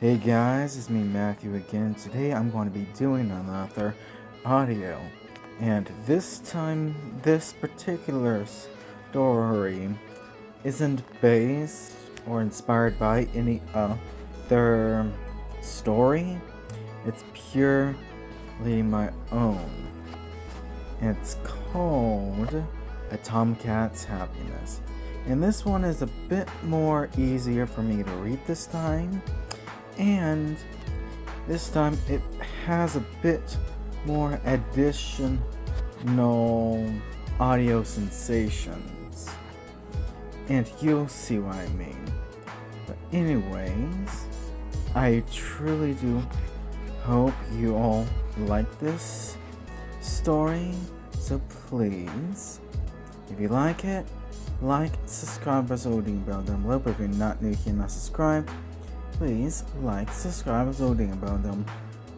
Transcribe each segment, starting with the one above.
Hey guys, it's me Matthew again. Today I'm going to be doing another audio. And this time, this particular story isn't based or inspired by any other story. It's purely my own. It's called A Tomcat's Happiness. And this one is a bit more easier for me to read this time. And this time it has a bit more additional audio sensations. And you'll see what I mean. But anyways, I truly do hope you all like this story. So please, if you like it, subscribe, press the bell down below. But if you're not new here, not subscribed, please subscribe, and the bell down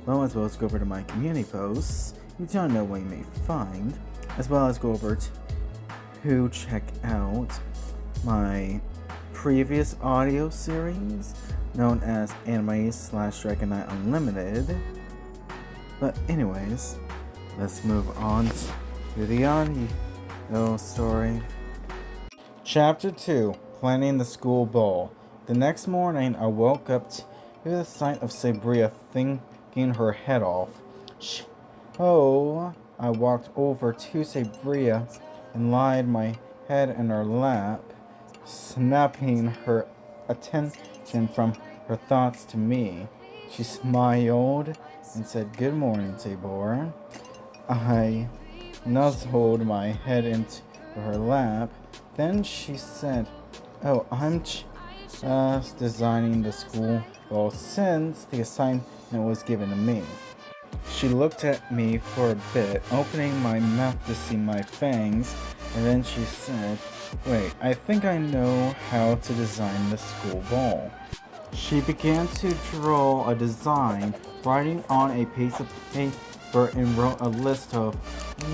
below, as well as go over to my community posts. You don't know what you may find, as well as go over to check out my previous audio series known as Anime/Dragon Knight Unlimited. But anyways, let's move on to the audio story. Chapter 2: Planning the School Ball. The next morning, I woke up to the sight of Sabria thinking her head off. I walked over to Sabria and laid my head in her lap, snapping her attention from her thoughts to me. She smiled and said, "Good morning, Tabor." I nuzzled my head into her lap. Then she said, "Oh, I'm designing the school ball since the assignment was given to me." She looked at me for a bit, opening my mouth to see my fangs, and then she said, "Wait, I think I know how to design the school ball." She began to draw a design, writing on a piece of paper, and wrote a list of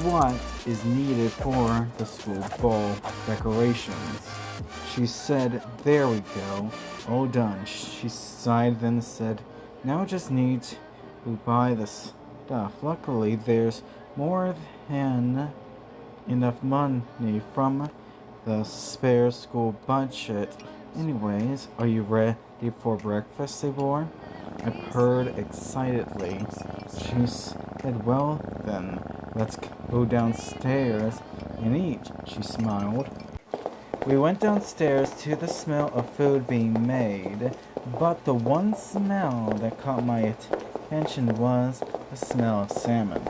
what is needed for the school ball decorations. She said, "There we go, all done." She sighed, then said, "Now I just need to buy the stuff. Luckily, there's more than enough money from the spare school budget. Anyways, are you ready for breakfast, Sabor?" I purred excitedly. She said, "Well then, let's go downstairs and eat." She smiled. We went downstairs to the smell of food being made, but the one smell that caught my attention was the smell of salmon.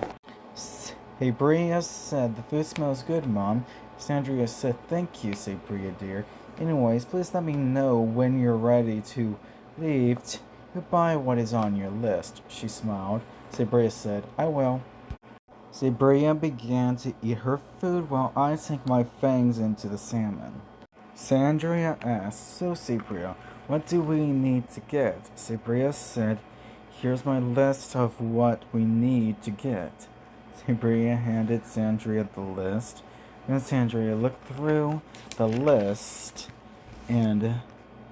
Sabria said, "The food smells good, Mom." Sandria said, "Thank you, Sabria dear. Anyways, please let me know when you're ready to leave to buy what is on your list." She smiled. Sabria said, "I will." Sabria began to eat her food while I sank my fangs into the salmon. Sandria asked, "So Sabria, what do we need to get?" Sabria said, "Here's my list of what we need to get." Sabria handed Sandria the list. Then Sandria looked through the list and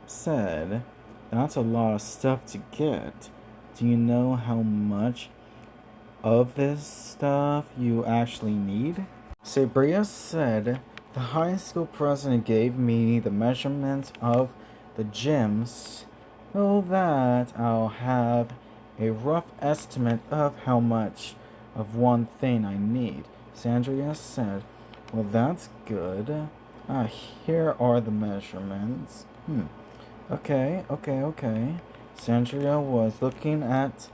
said, "That's a lot of stuff to get. Do you know how much of this stuff you actually need?" Sabria said, "The high school president gave me the measurements of the gyms so that I'll have a rough estimate of how much of one thing I need." Sandria said, "Well, that's good. Here are the measurements." Okay. Sandria was looking at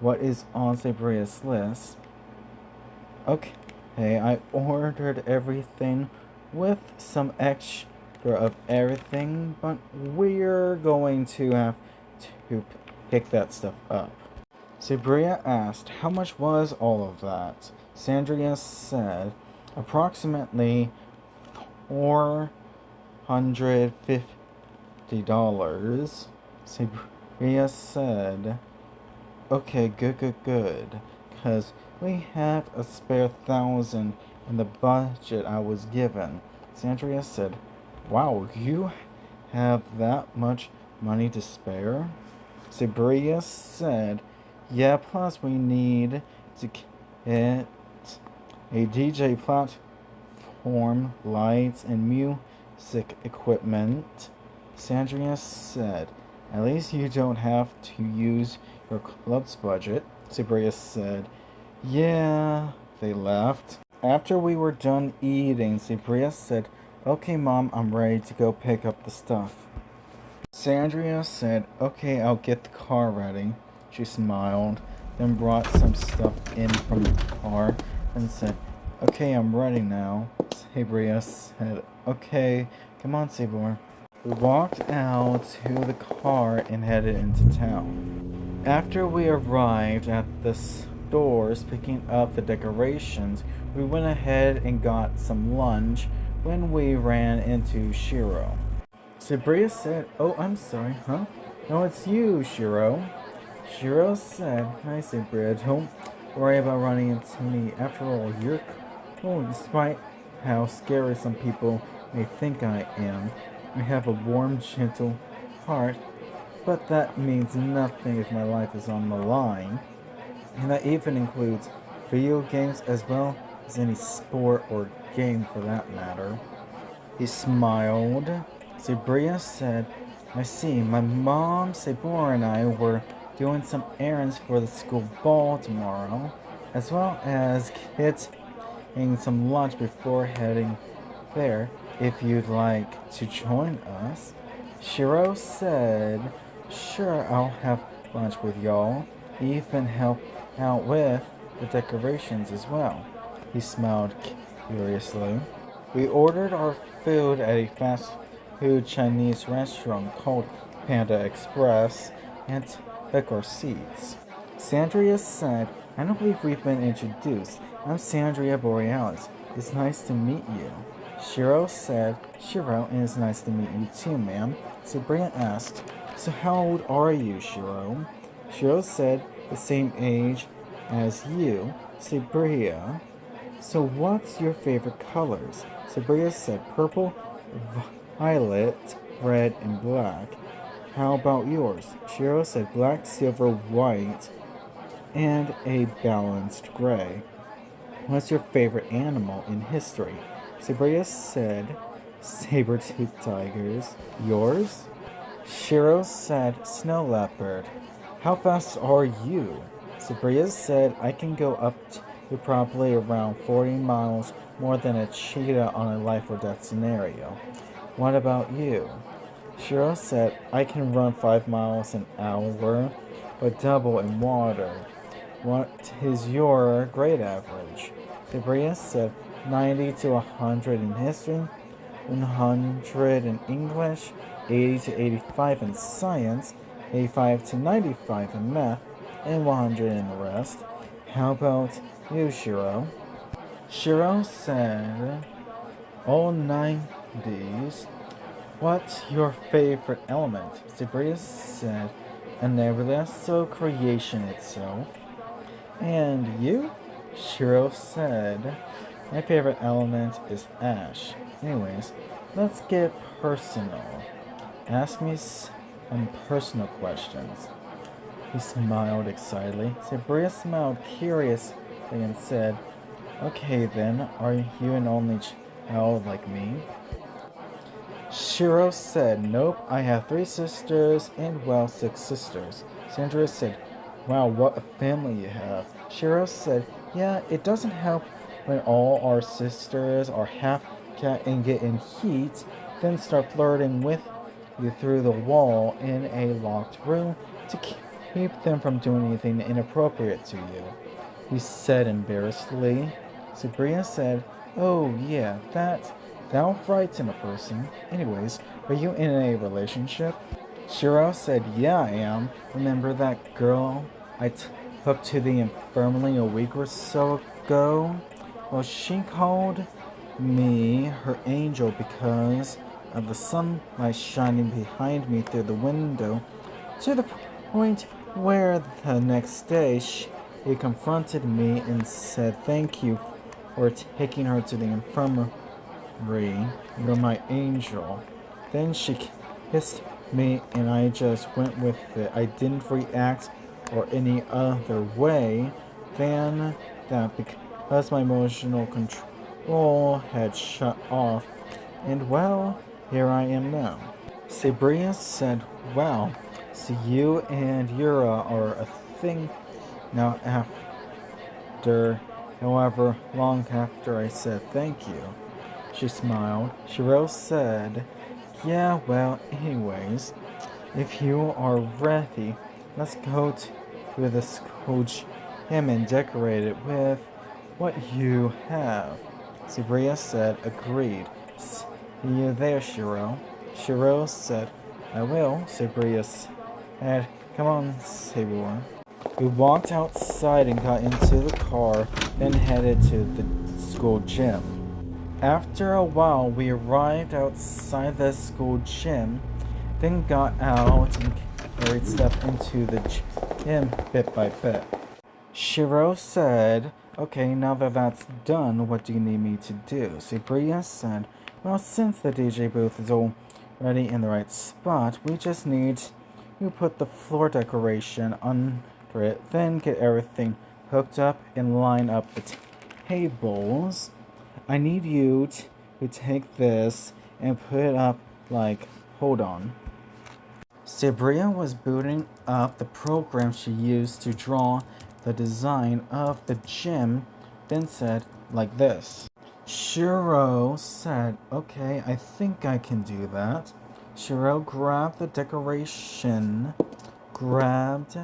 what is on Sabria's list. Okay, I ordered everything with some extra of everything, but we're going to have to pick that stuff up. Sabria asked, "How much was all of that?" Sandria said, "Approximately $450. Sabria said, "Okay, good, because we have a spare 1,000 in the budget I was given." Sandria said, "Wow, you have that much money to spare?" Sabria said, yeah, plus we need to get a DJ platform, lights, and music equipment. Sandria said, at least you don't have to use your club's budget. Sabria said, yeah. They left. After we were done eating, Sabria said, okay, Mom, I'm ready to go pick up the stuff. Sandria said, okay, I'll get the car ready. She smiled, then brought some stuff in from the car and said, okay, I'm ready now. Sabria said, okay, come on, Sabor. We walked out to the car and headed into town. After we arrived at the stores picking up the decorations, we went ahead and got some lunch when we ran into Shiro. Sabria said, oh, I'm sorry, huh? No, it's you, Shiro. Shiro said, hi, Sabria, don't worry about running into me. After all, you're cool, despite how scary some people may think I am. I have a warm, gentle heart, but that means nothing if my life is on the line. And that even includes video games as well as any sport or game for that matter. He smiled. Sabria said, I see, my mom, Sabor, and I were doing some errands for the school ball tomorrow, as well as getting some lunch before heading there. If you'd like to join us. Shiro said, sure, I'll have lunch with y'all. Even help out with the decorations as well. He smiled curiously. We ordered our food at a fast food Chinese restaurant called Panda Express and took our seats. Sandria said, I don't believe we've been introduced. I'm Sandria Borealis. It's nice to meet you. Shiro said, Shiro, and it's nice to meet you too, ma'am. Sabria asked, so how old are you, Shiro? Shiro said, the same age as you, Sabria. So what's your favorite colors? Sabria said purple, violet, red, and black. How about yours? Shiro said black, silver, white, and a balanced gray. What's your favorite animal in history? Sabria said saber-toothed tigers. Yours? Shiro said snow leopard. How fast are you? Sabria said I can go up to probably around 40 miles more than a cheetah on a life or death scenario. What about you? Shiro said I can run 5 miles an hour, but double in water. What is your grade average? Sabria said 90 to 100 in history, 100 in English, 80 to 85 in science, 85 to 95 in math, and 100 in the rest. How about you, Shiro? Shiro said all 90s. What's your favorite element? Sabria said a nebula, so creation itself. And you? Shiro said my favorite element is ash. Anyways, let's get personal. Ask me some personal questions. He smiled excitedly. Sabria smiled curiously and said, okay then, are you an only child like me? Shiro said, nope, I have 3 sisters and, well, 6 sisters. Sandra said, wow, what a family you have. Shiro said, yeah, it doesn't help when all our sisters are half cat and get in heat, then start flirting with you through the wall in a locked room to keep them from doing anything inappropriate to you. He said embarrassedly. Sabria said, oh yeah, that'll frighten a person. Anyways, are you in a relationship? Shiro said, yeah, I am. Remember that girl I took to the infirmary a week or so ago? Well, she called me her angel because of the sunlight shining behind me through the window, to the point where the next day she confronted me and said thank you for taking her to the infirmary. You're my angel. Then she kissed me and I just went with it. I didn't react or any other way than that because my emotional control had shut off. And well, here I am now. Sabria said, wow, so you and Yura are a thing now after however long after I said thank you. She smiled. Shiro said, yeah, well, anyways, if you are ready, let's go to the school gym and decorate it with what you have. Sabria said, agreed. See you there, Shiro. Shiro said, I will, Sabria said, come on, Sabor. We walked outside and got into the car, then headed to the school gym. After a while, we arrived outside the school gym, then got out and carried stuff into the gym bit by bit. Shiro said, okay, now that that's done, what do you need me to do? Sabria said, well, since the DJ booth is already in the right spot, we just need you put the floor decoration under it, then get everything hooked up and line up the tables. I need you to take this and put it up like, hold on. Sabria was booting up the program she used to draw the design of the gym, then said like this. Shiro said, okay, I think I can do that. Shiro grabbed the decoration, grabbed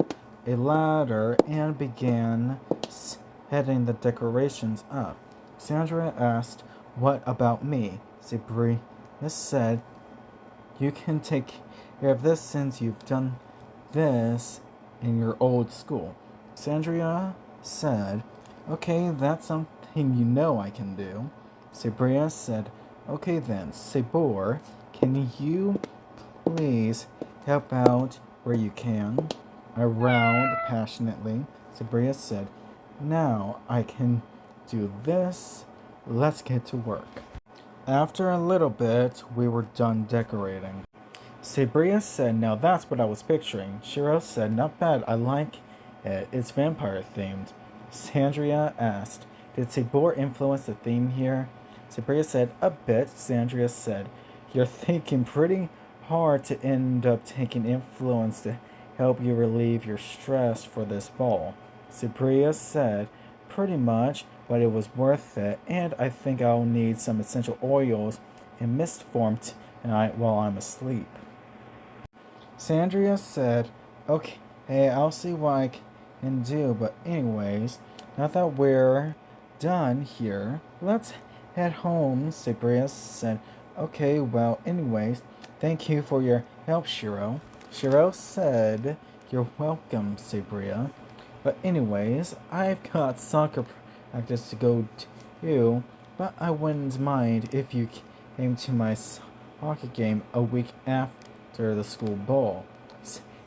a ladder, and began setting the decorations up. Sandra asked, what about me? Sabria said, you can take care of this since you've done this in your old school. Sandria said, okay, that's something you know I can do. Sabria said, okay then, Sabor, can you please help out where you can? I roared passionately. Sabria said, now I can do this. Let's get to work. After a little bit, we were done decorating. Sabria said, now that's what I was picturing. Shiro said, not bad, I like it. It's vampire themed. Sandria asked, did Sabor influence the theme here? Sabria said, a bit. Sandria said, you're thinking pretty hard to end up taking influence to help you relieve your stress for this ball. Sabria said, pretty much, but it was worth it, and I think I'll need some essential oils in mist form tonight while I'm asleep. Sandria said, okay, I'll see what I can do, but anyways, now that we're done here, let's head home. Sabria said, okay, well, anyways, thank you for your help, Shiro. Shiro said, you're welcome, Sabria. But anyways, I've got soccer practice to go to, but I wouldn't mind if you came to my soccer game a week after the school ball.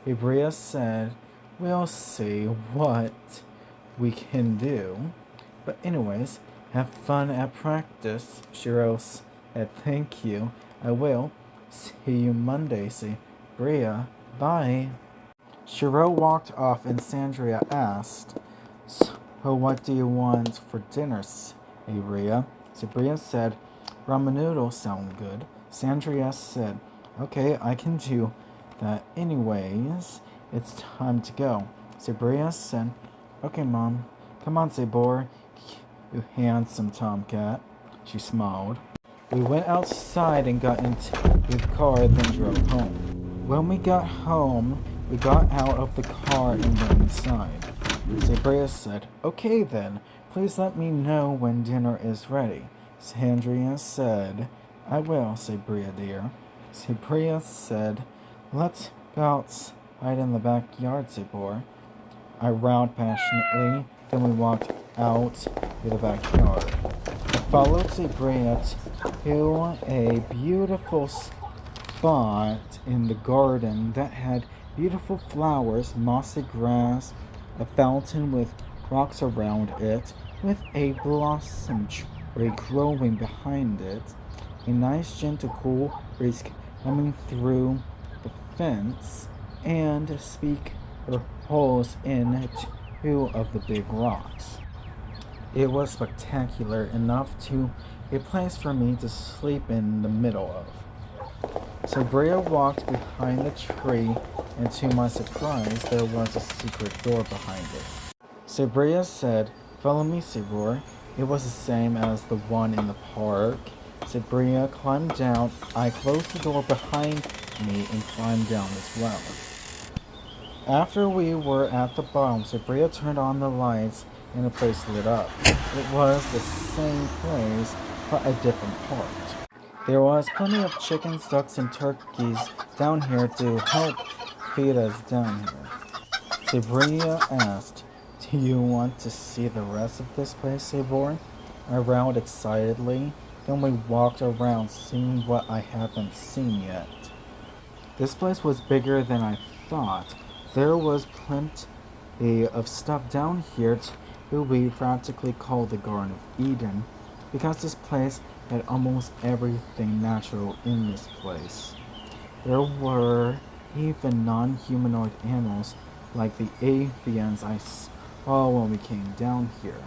Sabria said, we'll see what we can do. But anyways, have fun at practice. Shiro said, thank you. I will. See you Monday, Sabria. Bye. Shiro walked off and Sandria asked, so what do you want for dinner, Sabria? Sabria said, ramen noodles sound good. Sandria said, okay, I can do that. Anyways, it's time to go. Sabria said, okay, Mom. Come on, Sabor, you handsome tomcat. She smiled. We went outside and got into the car, then drove home. When we got home, we got out of the car and went inside. Sabria said, okay then, please let me know when dinner is ready. Sandria said, I will, Sabria dear. Sabria said, let's go outside in the backyard, Sabor. I roared passionately, then we walked out to the backyard. I followed Sabria to a beautiful spot in the garden that had beautiful flowers, mossy grass, a fountain with rocks around it, with a blossom tree growing behind it, a nice gentle cool breeze coming through the fence and speak her holes in two of the big rocks. It was spectacular enough to a place for me to sleep in the middle of. Sabria walked behind the tree, and to my surprise, there was a secret door behind it. Sabria said, "Follow me, Sabor." It was the same as the one in the park. Sabria climbed down. I closed the door behind me and climbed down as well. After we were at the bottom, Sabria turned on the lights and the place lit up. It was the same place, but a different part. There was plenty of chickens, ducks, and turkeys down here to help feed us down here. Sabria asked, "Do you want to see the rest of this place, Sabor?" I growled excitedly. Then we walked around, seeing what I haven't seen yet. This place was bigger than I thought. There was plenty of stuff down here to we practically called the Garden of Eden, because this place had almost everything natural in this place. There were even non-humanoid animals like the avians I saw when we came down here,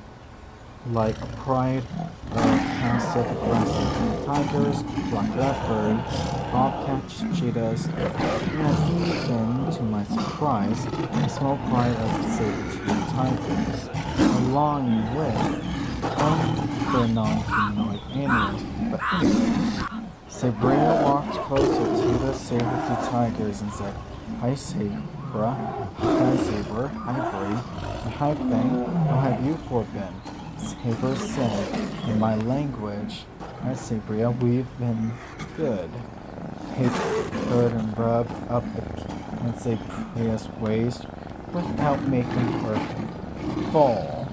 like a pride of passive-aggressive tigers, black leopards, bobcats, cheetahs, and even, to my surprise, a small pride of saber-toothed tigers, along with other non-humanoid animals. But anyways, Sabria walked closer to the saber-toothed tigers and said, "Hi, Sabra. Hi, Saber. Hi, Bree. And hi, Fang. How have you four been?" Saber said, in my language, "Hi, Sabria. We've been good." He purred and rubbed up against Sabria's waist without making her fall.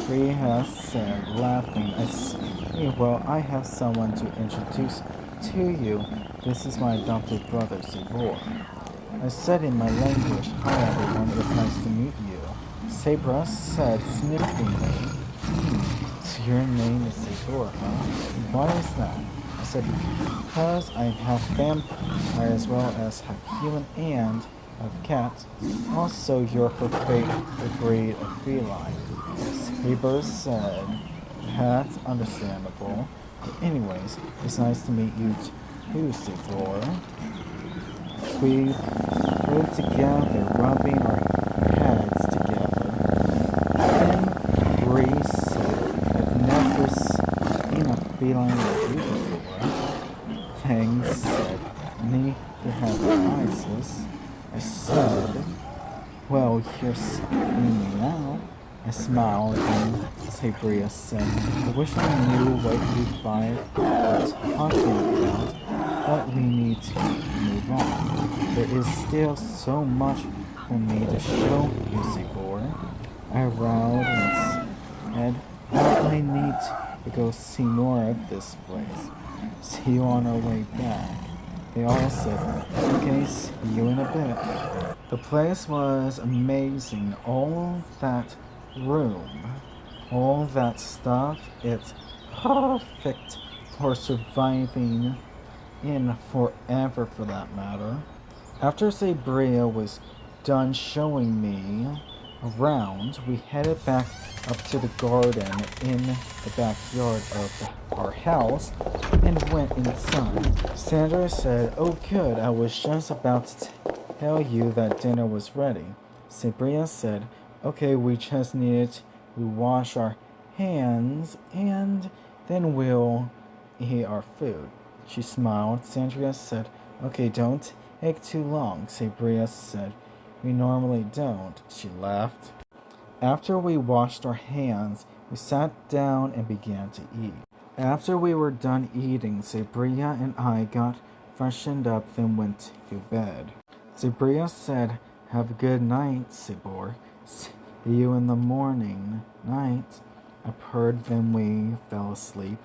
Sabria said, laughing, "I see. Well, I have someone to introduce to you. This is my adopted brother, Sabor." I said in my language, "Hi everyone, it's nice to meet you." Sabra said sniffingly, "So your name is Sabor, huh? Why is that?" I said, "Because I have vampire as well as have human and have cats. Also, you're her favorite breed of feline." Saber said, "That's understandable. But anyways, it's nice to meet you too, Sabor." We rode together, rubbing our heads together. Then Bree said, "I've never seen a feline like you before." Fang said, "Neither have I, sis." I said, "Well, you're seeing me now." I smiled and Sabria said, "I wish I knew what you five were talking about, but we need to move on. There is still so much for me to show you, Sabor." I growled and said, "Well, I need to go see more of this place. See you on our way back." They all said, "Okay, see you in a bit." The place was amazing. All that room, all that stuff, it's perfect for surviving in forever for that matter. After Sabria was done showing me around, we headed back up to the garden in the backyard of our house and went inside. Sandra said, "Oh good, I was just about to tell you that dinner was ready." Sabria said, "Okay, we just needed to wash our hands and then we'll eat our food." She smiled. Sandra said, "Okay, don't take too long." Sabria said, "We normally don't." She laughed. After we washed our hands, we sat down and began to eat. After we were done eating, Sabria and I got freshened up, then went to bed. Sabria said, "Have a good night, Sabor. See you in the morning." "Night." I purred, then we fell asleep.